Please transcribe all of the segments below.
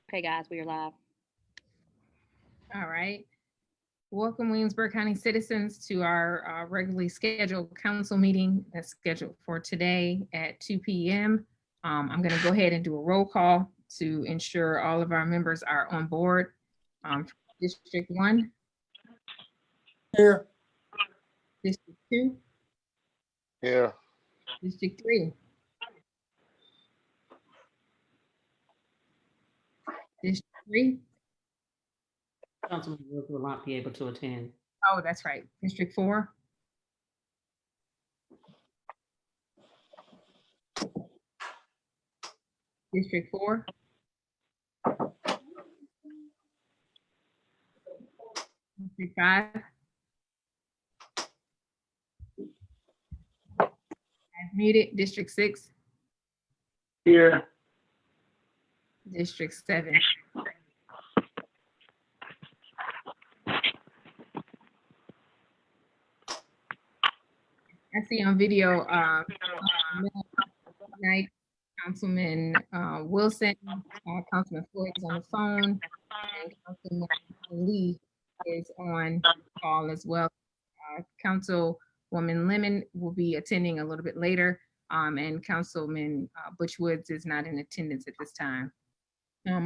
Okay, guys, we are live. All right. Welcome, Williamsburg County citizens, to our regularly scheduled council meeting that's scheduled for today at 2 p.m. I'm going to go ahead and do a roll call to ensure all of our members are on board. District 1, Here. District 2, Here. District 3, District 3. Councilman Woods will not be able to attend. Oh, that's right. District 4. District 4. District 5. As muted. District 6. Here. District 7. I see on video, Knight, Councilman Wilson, Councilman Floyd is on the phone, and Councilman Lee is on call as well. Councilwoman Lemon will be attending a little bit later, and Councilman Butch Woods is not in attendance at this time.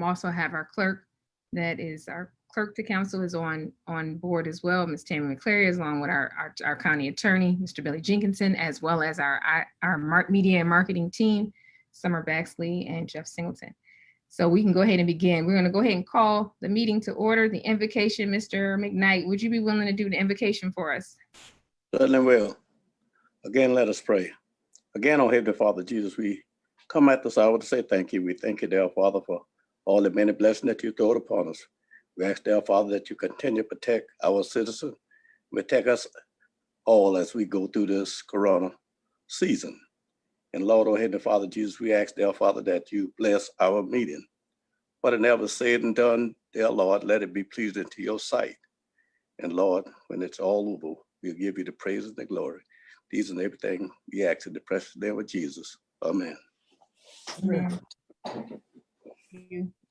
Also have our clerk, that is our clerk to council, is on board as well, Ms. Tammy McCleary, along with our county attorney, Mr. Billy Jenkinson, as well as our media and marketing team, Summer Baxley and Jeff Singleton. So we can go ahead and begin. We're going to go ahead and call the meeting to order. The invocation, Mr. McKnight, would you be willing to do the invocation for us? Certainly will. Again, let us pray. Again, oh Heavenly Father Jesus, we come at this hour to say thank you. We thank you, dear Father, for all the many blessings that you throw upon us. We ask, dear Father, that you continue to protect our citizens, protect us all as we go through this corona season. And Lord, oh Heavenly Father Jesus, we ask, dear Father, that you bless our meeting. Whatever said and done, dear Lord, let it be pleasing to your sight. And Lord, when it's all over, we'll give you the praise and the glory. These and everything we ask in the precious name of Jesus. Amen. Amen.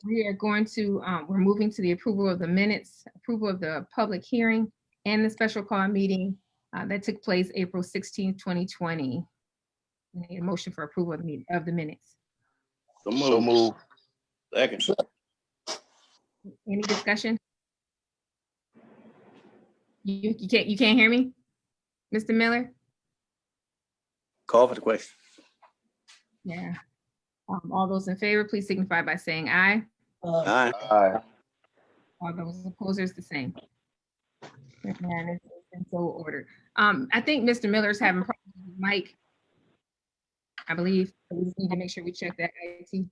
We are going to, we're moving to the approval of the minutes, approval of the public hearing and the special call meeting that took place April 16th, 2020. We need a motion for approval of the minutes. So move. Second. Any discussion? You can't hear me, Mr. Miller? Call for the question. Yeah. All those in favor, please signify by saying aye. Aye. All those opposers, the same. And it's been so ordered. I think Mr. Miller's having problems with his mic, I believe. We just need to make sure we check that IT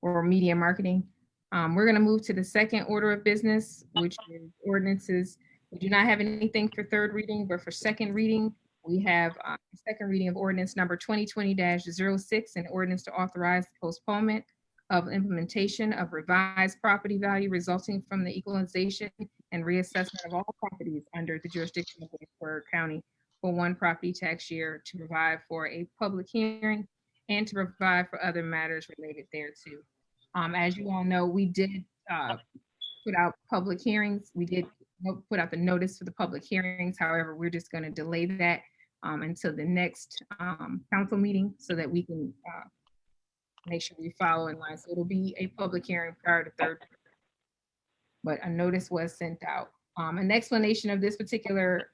or media marketing. We're going to move to the second order of business, which is ordinances. We do not have anything for third reading, but for second reading, we have second reading of ordinance number 2020-06, an ordinance to authorize the postponement of implementation of revised property value resulting from the equalization and reassessment of all properties under the jurisdiction of Williamsburg County for one property tax year, to provide for a public hearing and to provide for other matters related thereto. As you all know, we did put out public hearings. We did put out the notice for the public hearings. However, we're just going to delay that until the next council meeting so that we can make sure we follow in line. So it'll be a public hearing prior to third, but a notice was sent out. An explanation of this particular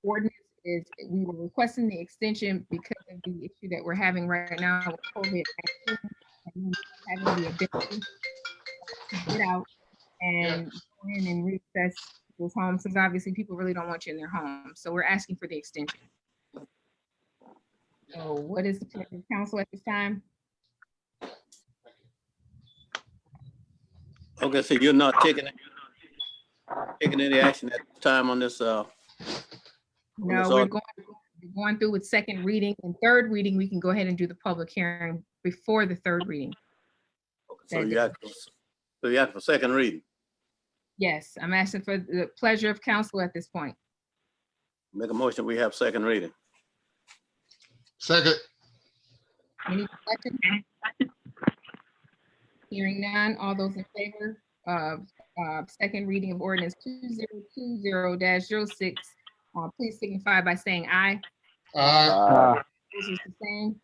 ordinance is we were requesting the extension because of the issue that we're having right now with COVID-19, and having the ability to get out and go in and reassess people's homes, because obviously people really don't want you in their homes. So we're asking for the extension. So what is the pleasure of council at this time? Okay, so you're not taking any action at the time on this? No, we're going through with second reading, and third reading, we can go ahead and do the public hearing before the third reading. So you have for second reading? Yes, I'm asking for the pleasure of council at this point. Make a motion, we have second reading. Second. Any discussion? Hearing none, all those in favor of second reading of ordinance 2020-06, please signify by saying aye. Aye. Opposers the same.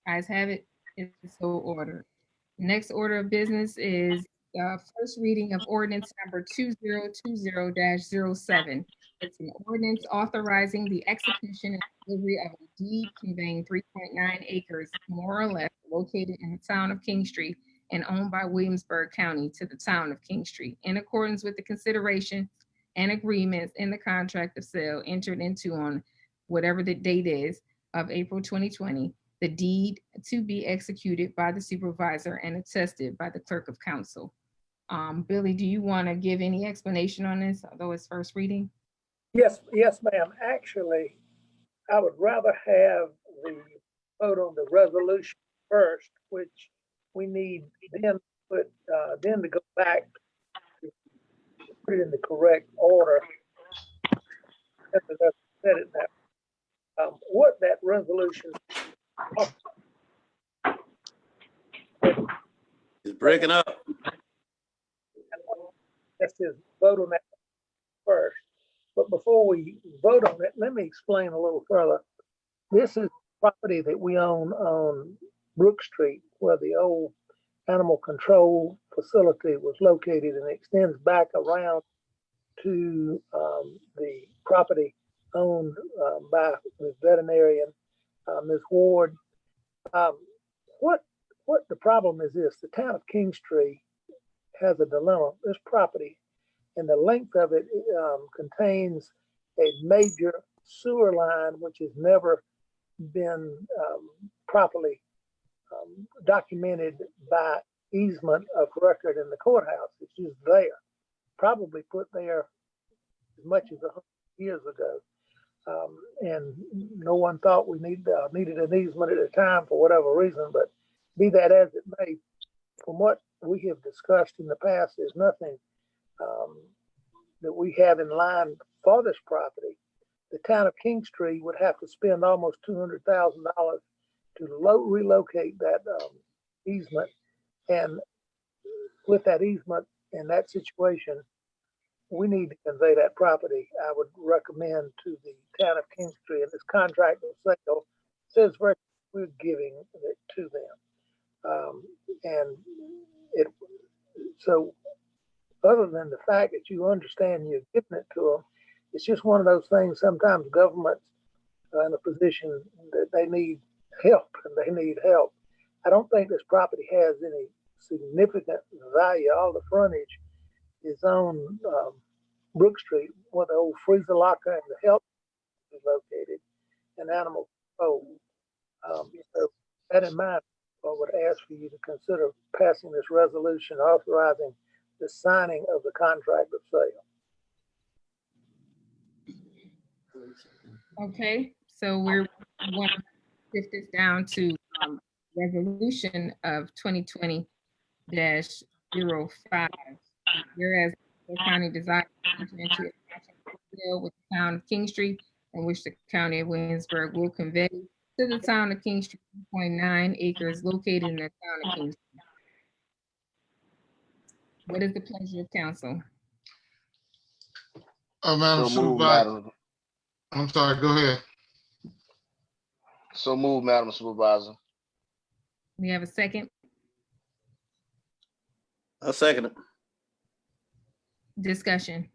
Ayes have it. It's so ordered. Next order of business is first reading of ordinance number 2020-07. It's an ordinance authorizing the execution and delivery of a deed conveying 3.9 acres, more or less, located in the town of Kingstree and owned by Williamsburg County to the town of Kingstree, in accordance with the consideration and agreements in the contract of sale entered into on whatever the date is of April 2020. The deed to be executed by the supervisor and attested by the clerk of council. Billy, do you want to give any explanation on this, although it's first reading? Yes, ma'am. Actually, I would rather have the vote on the resolution first, which we need then to go back to put it in the correct order. Said it now. What that resolution It's breaking up. let's just vote on that first. But before we vote on it, let me explain a little further. This is property that we own on Brook Street, where the old animal control facility was located, and extends back around to the property owned by the veterinarian, Ms. Ward. What the problem is this: the town of Kingstree has a dilemma. This property and the length of it contains a major sewer line which has never been properly documented by easement of record in the courthouse. It's just there, probably put there as much as 100 years ago. And no one thought we needed an easement at the time for whatever reason, but be that as it may, from what we have discussed in the past, there's nothing that we have in line for this property. The town of Kingstree would have to spend almost $200,000 to relocate that easement. And with that easement in that situation, we need to convey that property. I would recommend to the town of Kingstree, and this contract of sale says we're giving it to them. So other than the fact that you understand you're giving it to them, it's just one of those things. Sometimes governments are in a position that they need help, and they need help. I don't think this property has any significant value. All the frontage is on Brook Street, where the old freezer locker and the health is located, and animal control. So that in mind, I would ask for you to consider passing this resolution authorizing the signing of the contract of sale. Okay, so we're going to shift this down to resolution of 2020-05. Whereas the county desires to enter into a contract deal with the town of Kingstree, in which the county of Williamsburg will convey to the town of Kingstree 2.9 acres located in the town of Kingstree. What is the pleasure of council? Madam So move, Supervisor, Madam. I'm sorry, go ahead. So move, Madam Supervisor. We have a second I second it. discussion.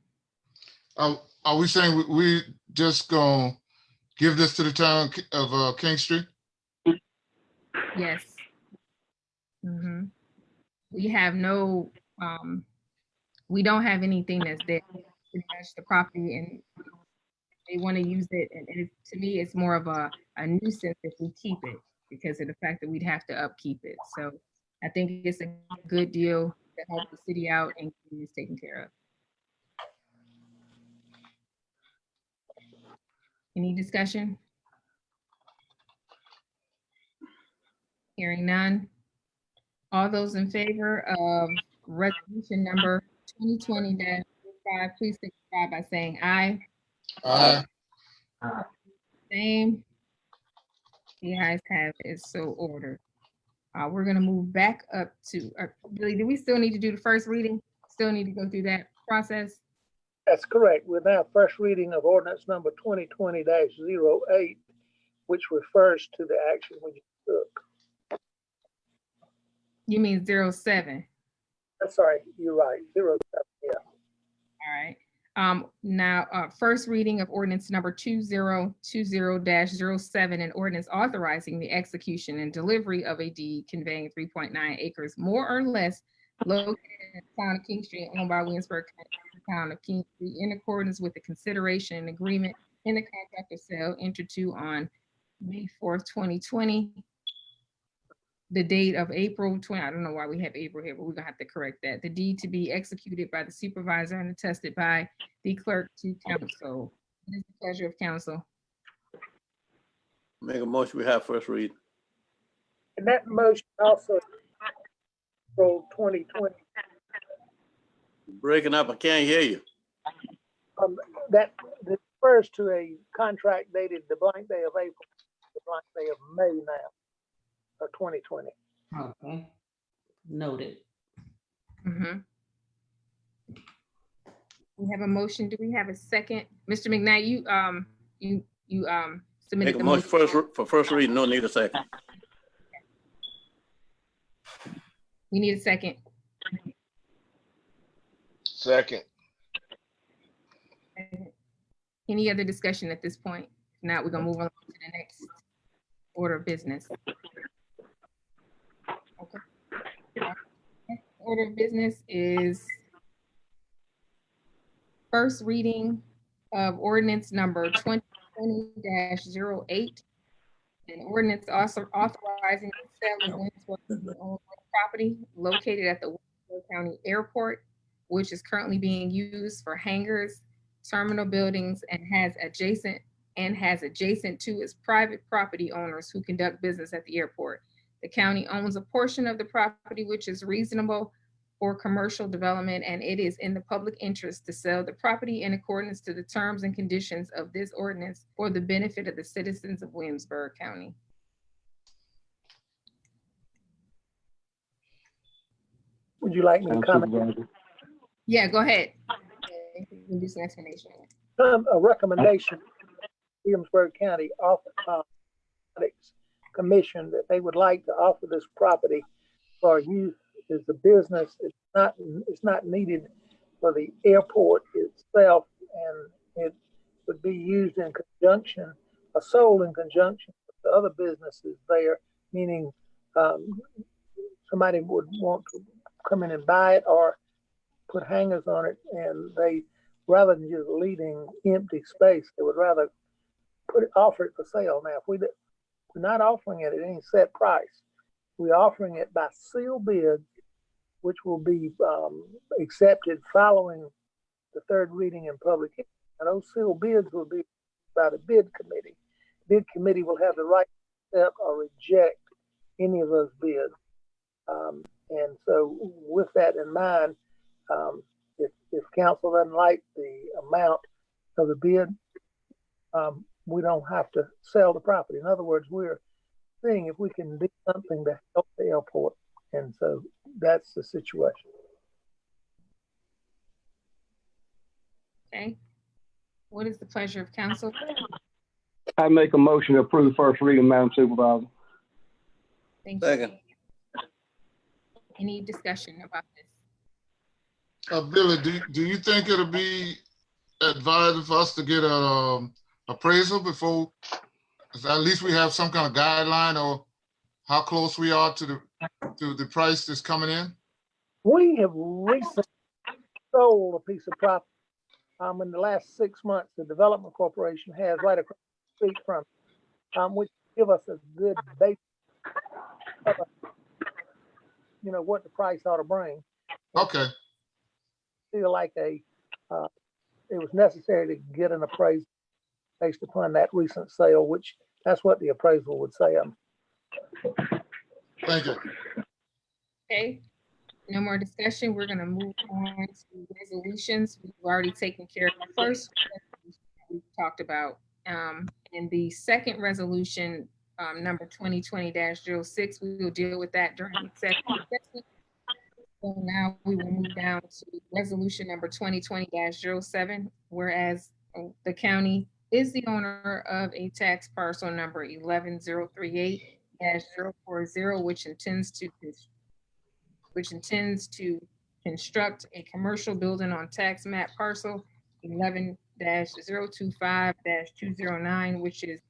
Are we saying we just gonna give this to the town of Kingstree? Yes. We have no, we don't have anything that's there. Pretty much the property, and they want to use it. And to me, it's more of a nuisance if we keep it because of the fact that we'd have to upkeep it. So I think it's a good deal to help the city out and get this taken care of. Any discussion? Hearing none. All those in favor of resolution number 2020-05, please signify by saying aye. Aye. Same. The ayes have it, so ordered. We're gonna move back up to, Billy, do we still need to do the first reading? Still need to go through that process? That's correct. We're now first reading of ordinance number 2020-08, which refers to the action we just took. You mean 07? I'm sorry, you're right, 07, yeah. All right. Now, first reading of ordinance number 2020-07, an ordinance authorizing the execution and delivery of a deed conveying 3.9 acres more or less located in the town of Kingstree and owned by Williamsburg County, town of Kingstree, in accordance with the consideration and agreement in the contract of sale entered to on May 4th, 2020. The date of April 20, I don't know why we have April here, but we're gonna have to correct that. The deed to be executed by the supervisor and attested by the clerk to council. What is the pleasure of council? Make a motion, we have first read. And that motion also April 2020. Breaking up, I can't hear you. That refers to a contract dated the blank day of April, the blank day of May now, of 2020. Okay. Noted. Mhm. We have a motion. Do we have a second? Mr. McKnight, you submitted Make a the motion for first read, no need a second. We need a second. Second. Any other discussion at this point? If not, we're gonna move on to the next order of business. Okay. Next order of business is first reading of ordinance number 2020-08. An ordinance also authorizing the sale of Williamsburg property located at the Williamsburg County Airport, which is currently being used for hangars, terminal buildings, and has adjacent to its private property owners who conduct business at the airport. The county owns a portion of the property which is reasonable for commercial development, and it is in the public interest to sell the property in accordance to the terms and conditions of this ordinance for the benefit of the citizens of Williamsburg County. Would you like me to comment? Yeah, go ahead. You can do some explanation. A recommendation, Williamsburg County Commission, that they would like to offer this property for use as a business. It's not needed for the airport itself, and it would be used in conjunction, sold in conjunction with the other businesses there, meaning somebody would want to come in and buy it or put hangers on it, and they, rather than just leaving empty space, they would rather offer it for sale. Now, if we're not offering it at any set price, we're offering it by sealed bid, which will be accepted following the third reading in public hearing. And those sealed bids will be by the bid committee. Bid committee will have the right to accept or reject any of those bids. And so with that in mind, if council doesn't like the amount of the bid, we don't have to sell the property. In other words, we're seeing if we can do something to help the airport. And so that's the situation. Okay. What is the pleasure of council? I make a motion to approve first reading, Madam Supervisor. Thank you. Second. Any discussion about this? Billy, do you think it'll be advised for us to get an appraisal before, at least we have some kind of guideline or how close we are to the price that's coming in? We have recently sold a piece of property. In the last 6 months, the Development Corporation has right across the street from it, which give us a good base of, what the price ought to bring. Okay, Feel like it was necessary to get an appraisal based upon that recent sale, which that's what the appraisal would say. thank you. Okay. No more discussion. We're gonna move on to resolutions. We've already taken care of the first resolution we talked about. And the second resolution number 2020-06. We will deal with that during the executive session. So now we will move down to resolution number 2020-07, whereas the county is the owner of a tax parcel number 11038-040, which intends to construct a commercial building on tax map parcel 11-025-209, which is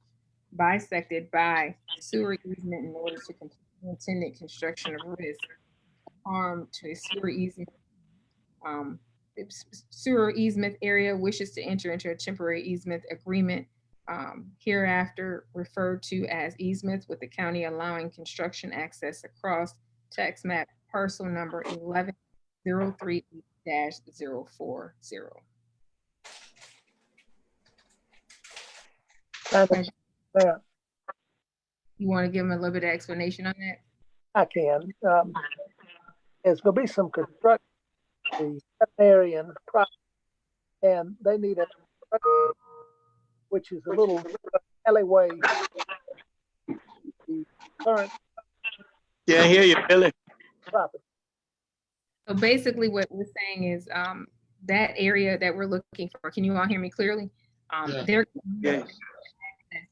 bisected by sewer easement in order to complete the intended construction of risk harm to a sewer easement. Sewer easement area wishes to enter into a temporary easement agreement, hereafter referred to as easements, with the county allowing construction access across tax map parcel number 11-038-040. Now, You want to give them a little bit of explanation on that? I can. There's going to be some construction, the veterinarian property, and they need a, which is a little alleyway. The current Can't hear you, Billy. property. So basically what we're saying is that area that we're looking for, can you all hear me clearly? Yeah. They're Yes.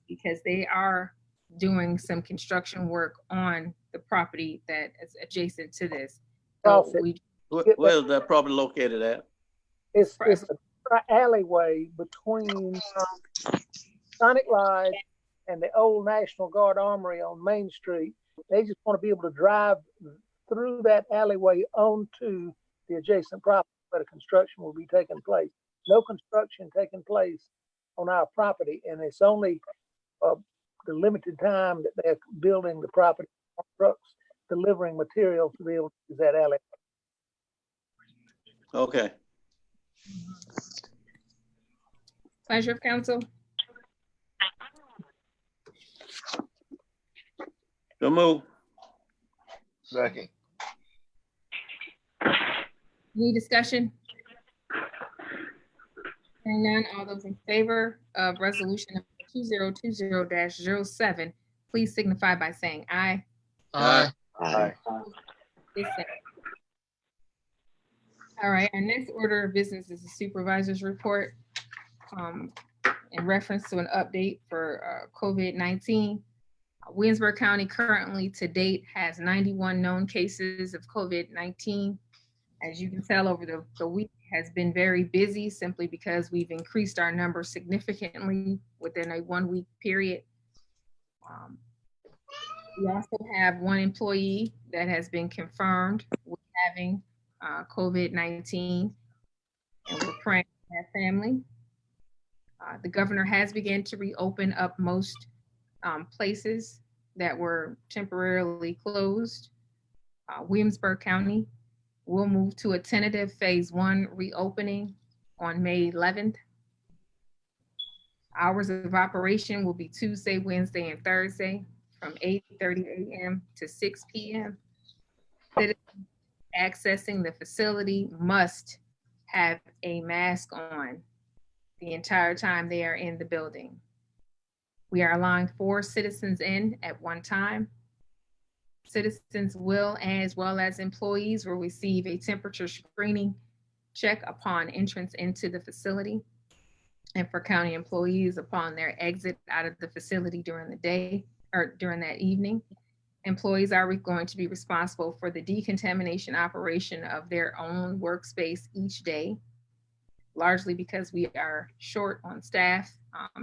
because they are doing some construction work on the property that is adjacent to this. So Cross it. we, Where's that property located at? It's a alleyway between Sonic Lodge and the old National Guard Armory on Main Street. They just want to be able to drive through that alleyway onto the adjacent property where the construction will be taking place. No construction taking place on our property, and it's only the limited time that they're building the property, trucks delivering material to be able to use that alley. Okay. pleasure of council. So move. Second. Any discussion? Hearing none, all those in favor of resolution number 2020-07, please signify by saying aye. Aye. Aye. It's set. All right, our next order of business is the supervisor's report in reference to an update for COVID-19. Williamsburg County currently to date has 91 known cases of COVID-19. As you can tell, over the week has been very busy simply because we've increased our number significantly within a 1 week period. We also have one employee that has been confirmed with having COVID-19, and we're praying for that family. The governor has begun to reopen up most places that were temporarily closed. Williamsburg County will move to a tentative phase 1 reopening on May 11th. Hours of operation will be Tuesday, Wednesday, and Thursday from 8:30 a.m. to 6 p.m. Citizens accessing the facility must have a mask on the entire time they are in the building. We are allowing 4 citizens in at one time. Citizens will, as well as employees, will receive a temperature screening check upon entrance into the facility. And for county employees, upon their exit out of the facility during the day or during that evening, employees are going to be responsible for the decontamination operation of their own workspace each day, largely because we are short on staff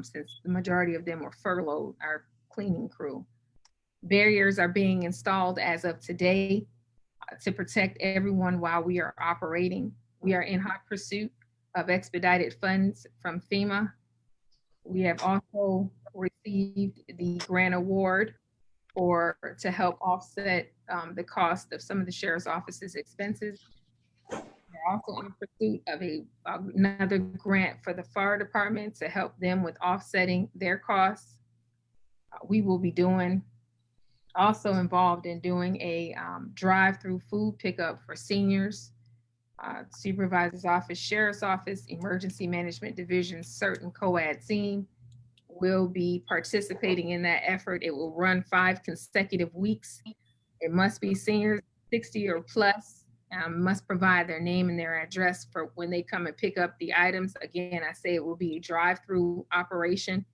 since the majority of them were furloughed, our cleaning crew. Barriers are being installed as of today to protect everyone while we are operating. We are in hot pursuit of expedited funds from FEMA. We have also received the grant award to help offset the cost of some of the sheriff's office's expenses. We're also in pursuit of another grant for the fire department to help them with offsetting their costs. We will be also involved in doing a drive-through food pickup for seniors, supervisor's office, sheriff's office, emergency management division, certain COAD team. will be participating in that effort. It will run 5 consecutive weeks. It must be seniors 60 or plus, must provide their name and their address for when they come and pick up the items. Again, I say it will be a drive-through operation.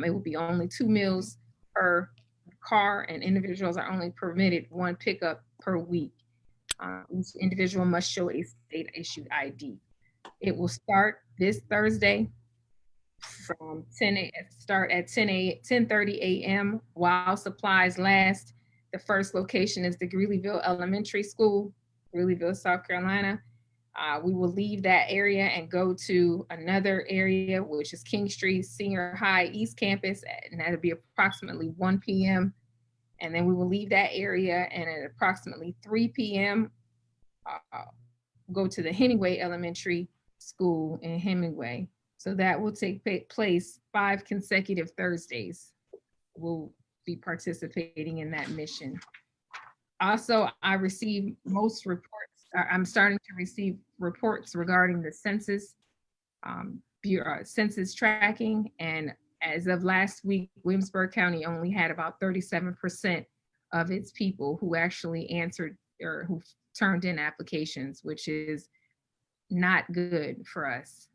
It will be only 2 meals per car, and individuals are only permitted 1 pickup per week. Each individual must show a state-issued ID. It will start this Thursday from 10:30 a.m. while supplies last. The first location is the Greeleyville Elementary School, Greeleyville, South Carolina. We will leave that area and go to another area, which is King Street Senior High East Campus, and that'll be approximately 1 p.m. And then we will leave that area and at approximately 3 p.m. Go to the Hemingway Elementary School in Hemingway. So that will take place 5 consecutive Thursdays. We'll be participating in that mission. Also, I receive most reports. I'm starting to receive reports regarding the census, census tracking. And as of last week, Williamsburg County only had about 37% of its people who actually answered or who turned in applications, which is not good for us.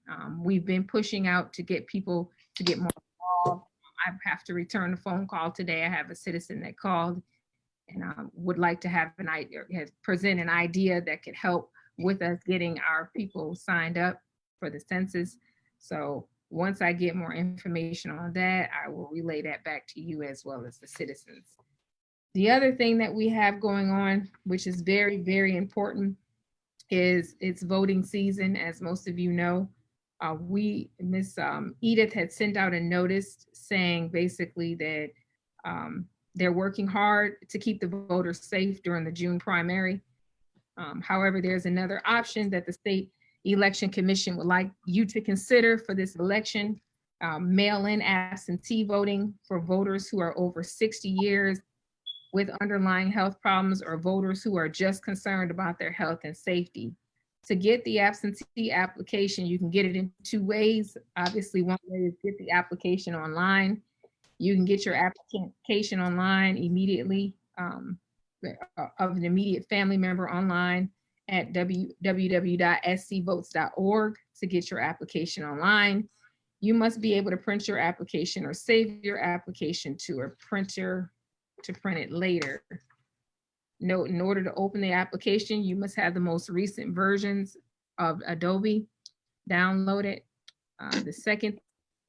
We've been pushing out to get people to get more involved. I have to return a phone call today. I have a citizen that called and would like to have an idea, present an idea that could help with us getting our people signed up for the census. So once I get more information on that, I will relay that back to you as well as the citizens. The other thing that we have going on, which is very, very important, is it's voting season. As most of you know, Miss Edith had sent out a notice saying basically that they're working hard to keep the voters safe during the June primary. However, there's another option that the State Election Commission would like you to consider for this election: mail-in absentee voting for voters who are over 60 years with underlying health problems, or voters who are just concerned about their health and safety. To get the absentee application, you can get it in 2 ways. Obviously, one way is get the application online. You can get your application online immediately of an immediate family member online at www.scvotes.org to get your application online. You must be able to print your application or save your application to a printer to print it later. Note, in order to open the application, you must have the most recent versions of Adobe downloaded. The second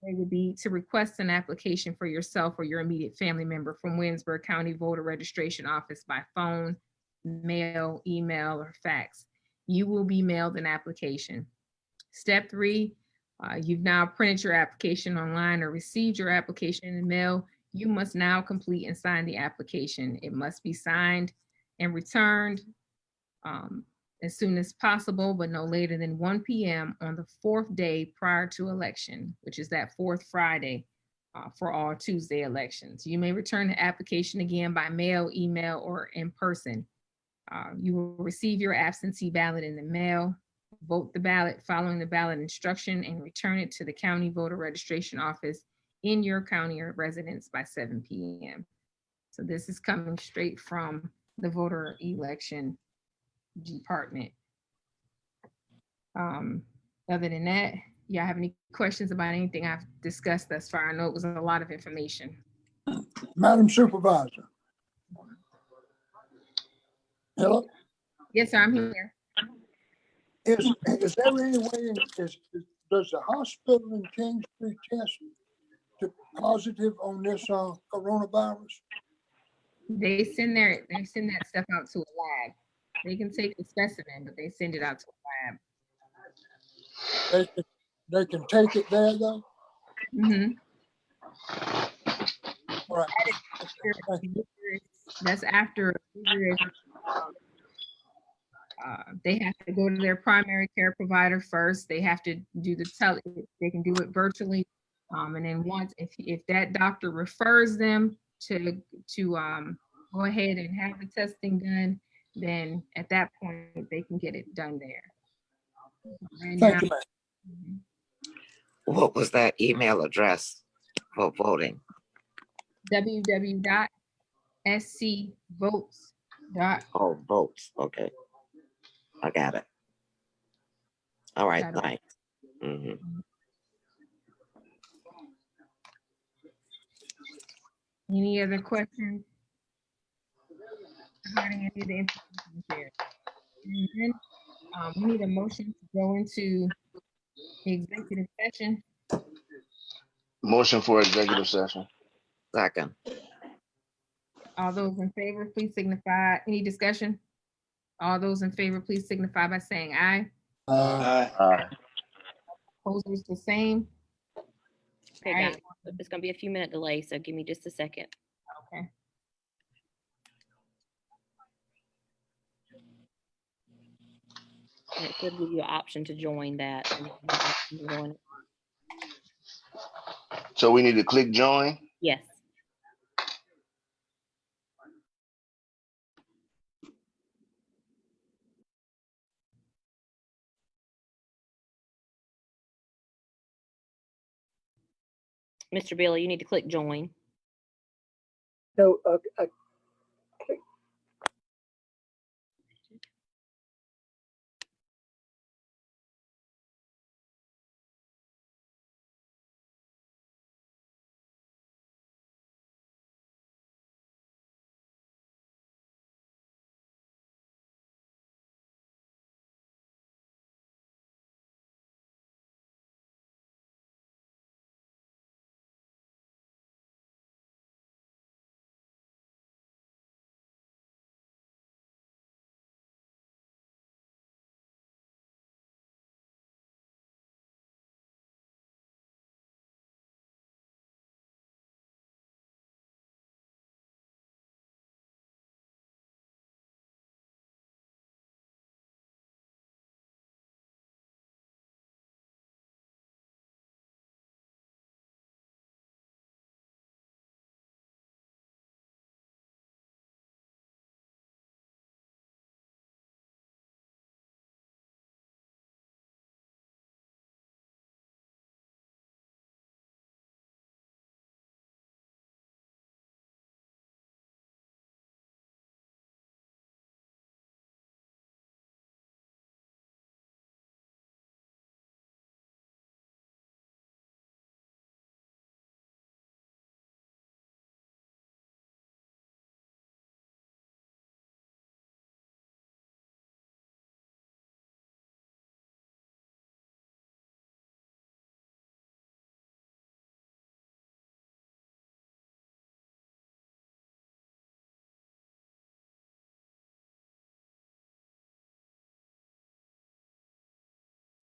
way would be to request an application for yourself or your immediate family member from Williamsburg County Voter Registration Office by phone, mail, email, or fax. You will be mailed an application. Step 3, you've now printed your application online or received your application in the mail. You must now complete and sign the application. It must be signed and returned as soon as possible, but no later than 1 p.m. on the 4th day prior to election, which is that 4th Friday for all Tuesday elections. You may return the application again by mail, email, or in person. You will receive your absentee ballot in the mail, vote the ballot following the ballot instruction, and return it to the county voter registration office in your county or residence by 7 p.m. So this is coming straight from the voter election department. Other than that, y'all have any questions about anything I've discussed thus far? I know it was a lot of information. Madam Supervisor. Hello? Yes, sir, I'm here. Is there any way, does the hospital in King Street test positive on this coronavirus? They send that stuff out to a lab. They can take the specimen, but they send it out to a lab. They can take it there though? Mm-hmm. All right. That's after they have to go to their primary care provider first. They have to do they can do it virtually. And then once, if that doctor refers them to go ahead and have the testing done, then at that point they can get it done there. Thank you, ma'am. Mhm. What was that email address? for voting? www.scvotes.gov. Oh, votes, okay. I got it. All right, Got it. thanks. Mhm. Any other questions regarding any of the information shared? And then, we need a motion to go into executive session. Motion for executive session. Second, All those in favor, please signify, any discussion? All those in favor, please signify by saying aye. Aye. Opposers, the same. Okay, All right. guys, it's gonna be a few minute delay, so give me just a second. Okay. And it should give you an option to join that. and you can have option to join it. So we need to click join. Yes. Mr. Billy, you need to click join. No,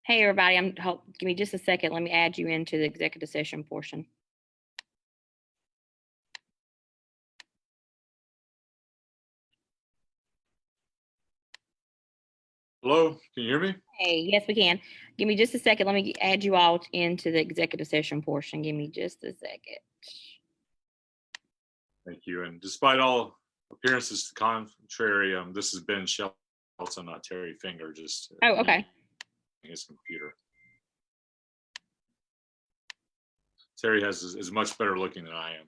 Hey, everybody, give me just a second. Let me add you into the executive session portion. Hello, can you hear me? Hey, yes, we can. Give me just a second. Let me add you all into the executive session portion. Give me just a second. Thank you. And despite all appearances to the contrary, this is Ben Shelton, not Terry Finger, just Oh, okay. his computer. Terry is much better looking than I am.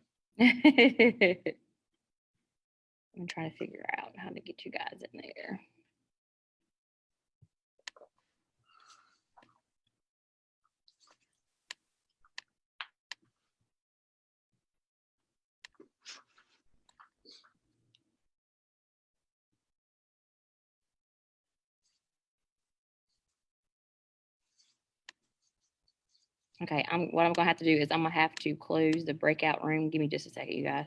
I'm trying to figure out how to get you guys in there. Okay, what I'm gonna have to do is I'm gonna have to close the breakout room. Give me just a second, you guys.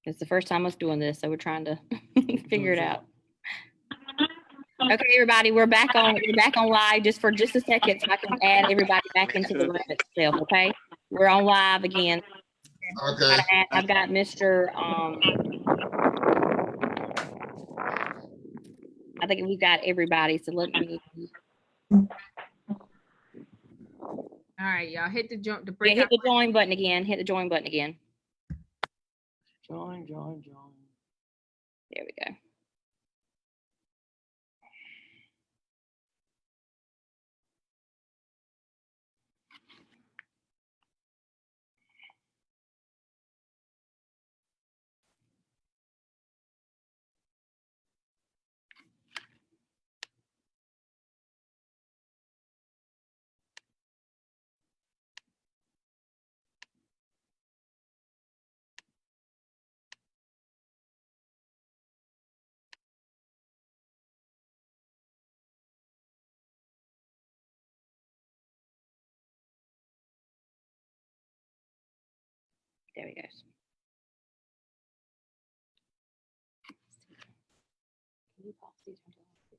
It's the first time us doing this, so we're trying to figure it out. Okay, everybody, we're back on live just for just a second so I can add everybody back into the room itself, okay? We're on live again. Okay. I've got Mr. I think we've got everybody, so let me. All right, y'all hit the Yeah, breakout. hit the join button again. Hit the join button again. join. There we go. There he goes. Can you pause these until I see?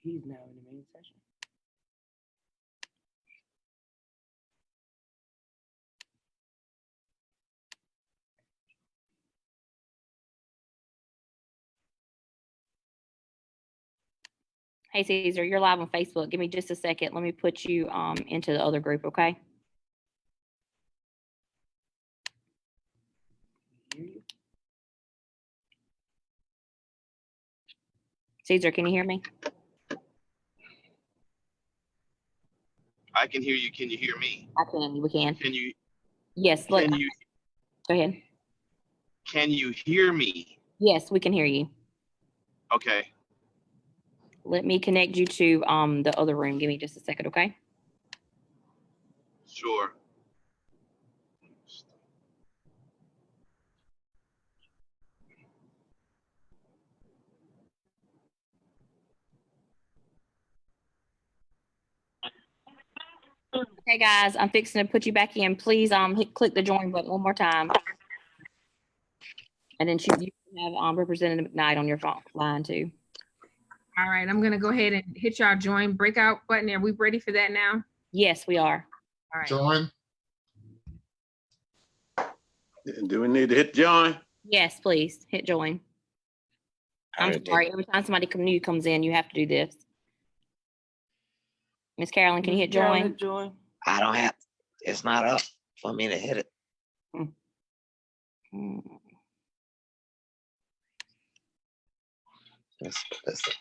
He's now in the main session. Hey, Caesar, you're live on Facebook. Give me just a second. Let me put you into the other group, okay? Caesar, can you hear me? I can hear you. Can you hear me? I can. We can. Can you Yes. Look. can you Go ahead. can you hear me? Yes, we can hear you. Okay. Let me connect you to the other room. Give me just a second, okay? Sure. Okay, guys, I'm fixing to put you back in. Please click the join button one more time. And then you have Representative McKnight on your phone line too. All right, I'm gonna go ahead and hit y'all join breakout button. Are we ready for that now? Yes, we are. All right. Join. Do we need to hit join? Yes, please hit join. I'm already sorry. Every time somebody new comes in, you have to do this. Miss Carolyn, can you hit join? I don't have, it's not up for me to hit it. Hmm. Listen.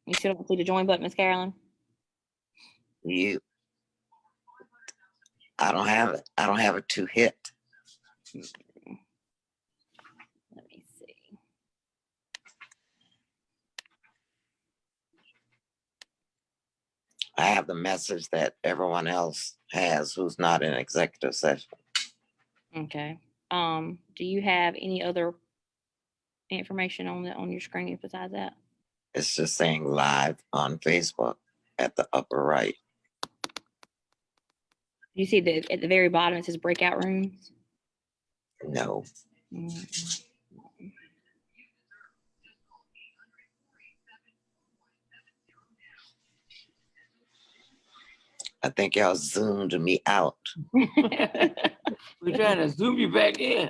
You still don't see the join button, Miss Carolyn? I don't have it. I don't have it to hit. Let me see. I have the message that everyone else has who's not in executive session. Okay. Do you have any other information on your screen besides that? It's just saying live on Facebook at the upper right. You see at the very bottom it says breakout rooms. No. I think y'all zoomed me out. We're trying to zoom you back in.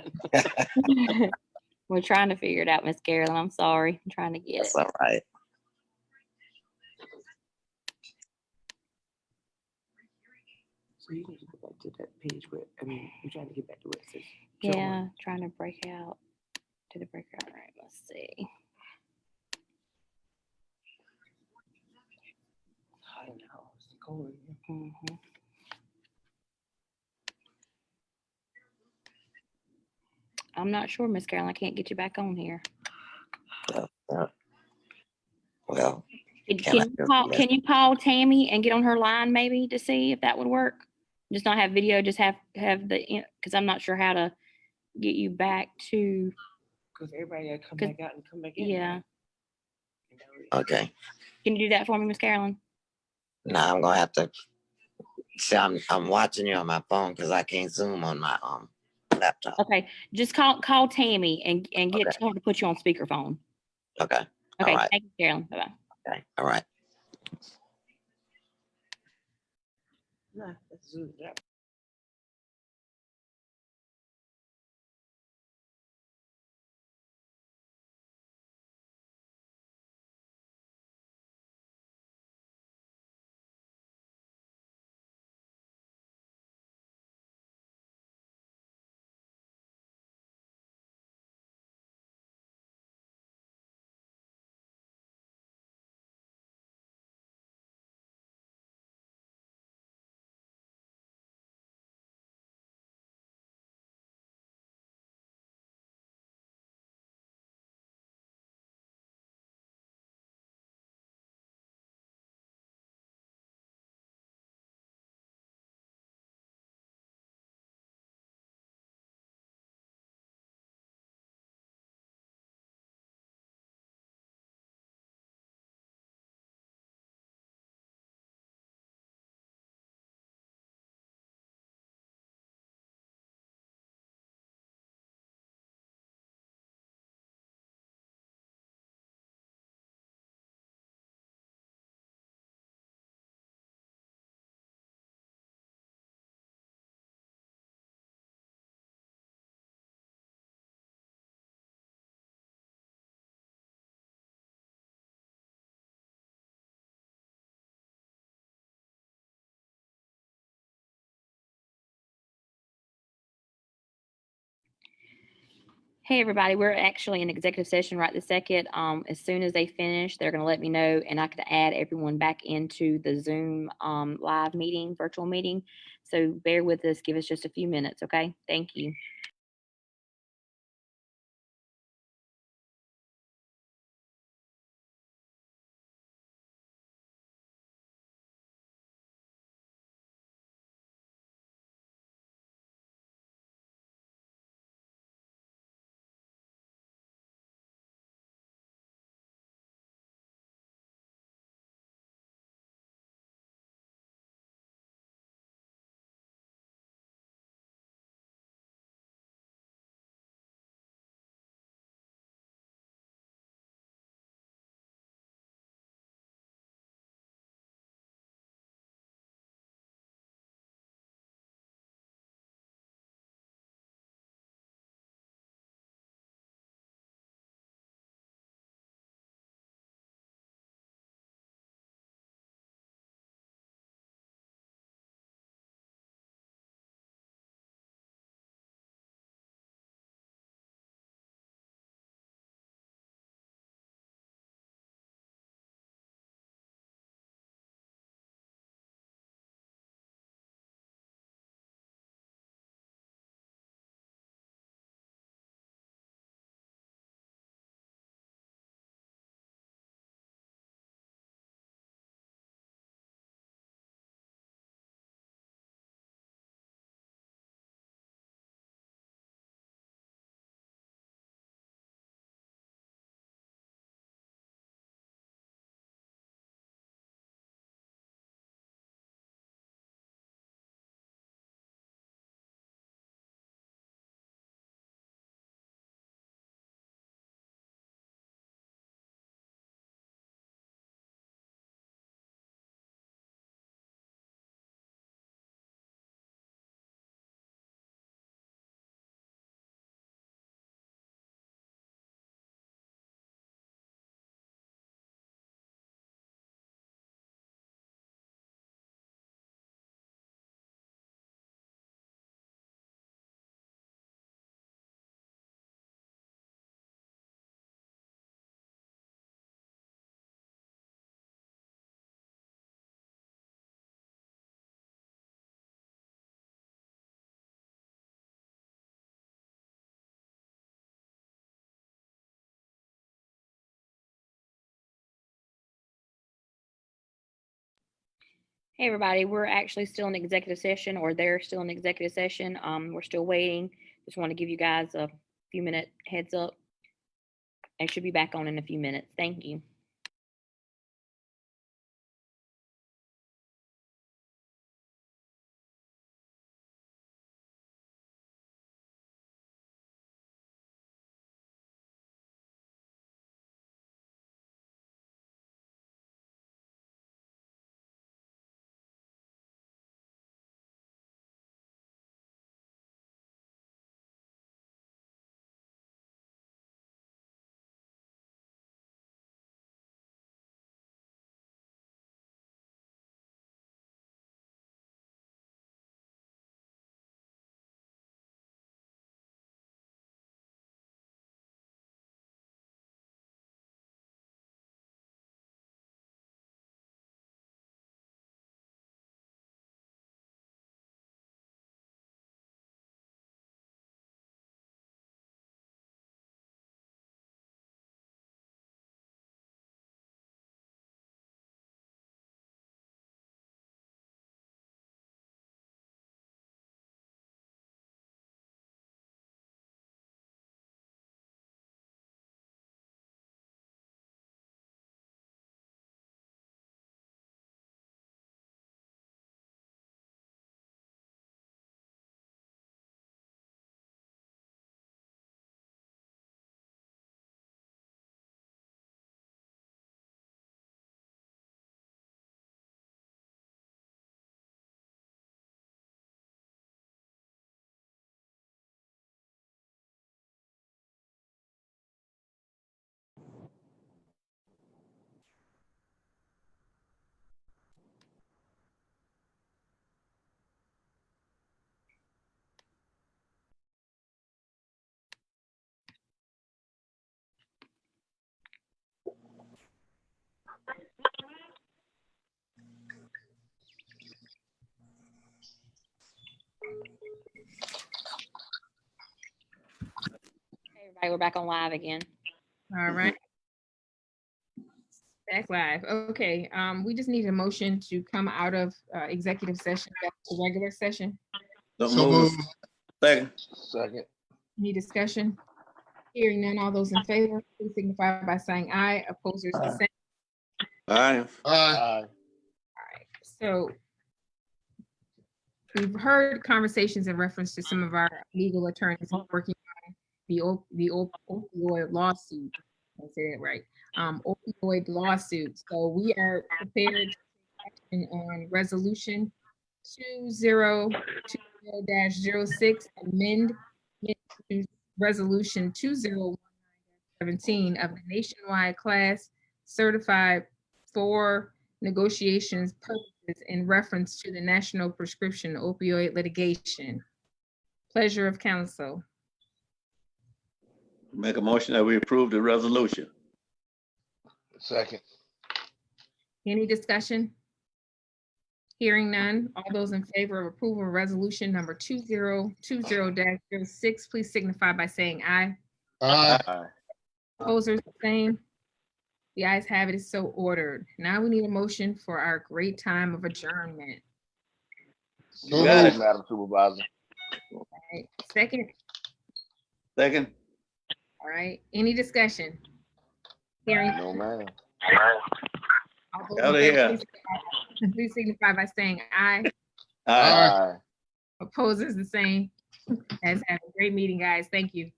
We're trying to figure it out, Miss Carolyn. I'm sorry. I'm trying to get it. That's all right. So you need to go back to that page where, I mean, you're trying to get back to where it says. show more. Yeah, trying to break out. Did it break out right? Let's see. I don't know. It's cold in here. Mhm. I'm not sure, Miss Carolyn. I can't get you back on here. Well, Can you call Tammy and get on her line maybe to see if that would work? Just not have video, just have the, because I'm not sure how to get you back to, Because everybody got to come 'Cause- back out and come back in. yeah. right? okay. Can you do that for me, Miss Carolyn? Now I'm gonna have to. See, I'm watching you on my phone because I can't zoom on my laptop. Okay, just call Tammy and get Okay. her to put you on speakerphone. Okay. Okay, All right. thank you, Carolyn. Bye-bye. Okay. All right. Nah, let's zoom it out. Hey, everybody, we're actually in executive session right this second. As soon as they finish, they're gonna let me know and I can add everyone back into the Zoom, live meeting, virtual meeting. So bear with us, give us just a few minutes, okay? Thank you. Hey, everybody, we're actually still in executive session, or they're still in executive session. We're still waiting. Just want to give you guys a few minute heads up. I should be back on in a few minutes. Thank you. Hey, everybody, we're back on live again. All right. Back live. Okay, we just need a motion to come out of executive session back to regular session. So So move. moved. Second. Second. Any discussion? Hearing none, all those in favor, please signify by saying aye. Opposers, the same. Aye. Aye. So we've heard conversations in reference to some of our legal attorneys working on the opioid lawsuit. I say that right. Opioid lawsuit. So we are prepared to take action on resolution 2020-06, amend to resolution 2017 of the nationwide class certified for negotiations purposes in reference to the national prescription opioid litigation. Pleasure of council. Make a motion that we approve the resolution. Second. Any discussion? Hearing none, all those in favor of approval of resolution number 2020-06, please signify by saying aye. Aye. Opposers, the same. The ayes have it, is so ordered. Now we need a motion for our great time of adjournment. So got moved. it. Madam Supervisor. All right, second. Second. All right, any discussion? Hearing. No, ma'am. All those in Out of favor, here. please signify by saying aye. Aye. Opposers, the same. As have a great meeting, guys. Thank you.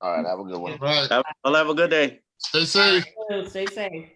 All right, have a good one. Right. I'll have a good day. Stay safe. Stay safe.